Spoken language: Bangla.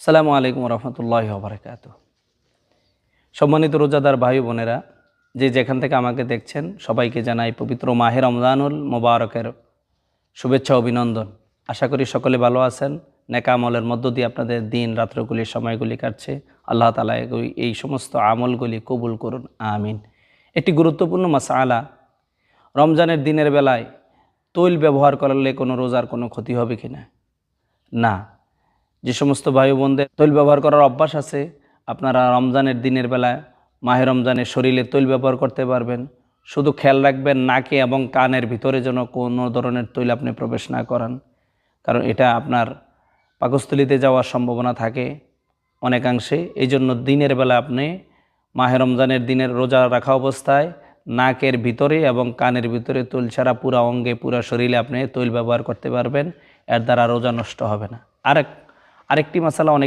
আসসালামু আলাইকুম রহমতুল্লাহি ওয়া বারাকাতুহু। সম্মানিত রোজাদার ভাই বোনেরা, যে যেখান থেকে আমাকে দেখছেন সবাইকে জানাই পবিত্র মাহে রমজানুল মোবারকের শুভেচ্ছা অভিনন্দন। আশা করি সকলে ভালো আছেন। নেক আমলের মধ্য দিয়ে আপনাদের দিন রাত্রগুলি সময়গুলি কাটছে। আল্লাহ তাআলা এই সমস্ত আমলগুলি কবুল করুন, আমিন। একটি গুরুত্বপূর্ণ মাসআলা, রমজানের দিনের বেলায় তৈল ব্যবহার করলে কোনো রোজার কোনো ক্ষতি হবে কিনা? না। যে সমস্ত ভাই বোনদের তৈল ব্যবহার করার অভ্যাস আছে, আপনারা রমজানের দিনের বেলায় মাহে রমজানে শরীরে তৈল ব্যবহার করতে পারবেন। শুধু খেয়াল রাখবেন নাকে এবং কানের ভিতরে যেন কোনো ধরনের তৈল আপনি প্রবেশ না করান, কারণ এটা আপনার পাকস্থলিতে যাওয়ার সম্ভাবনা থাকে অনেকাংশে। এই জন্য দিনের বেলা আপনি মাহে রমজানের দিনের রোজা রাখা অবস্থায় নাকের ভিতরে এবং কানের ভিতরে তৈল ছাড়া পুরা অঙ্গে পুরা শরীরে আপনি তৈল ব্যবহার করতে পারবেন। এর দ্বারা রোজা নষ্ট হবে না। আরেকটি মাসালা অনেক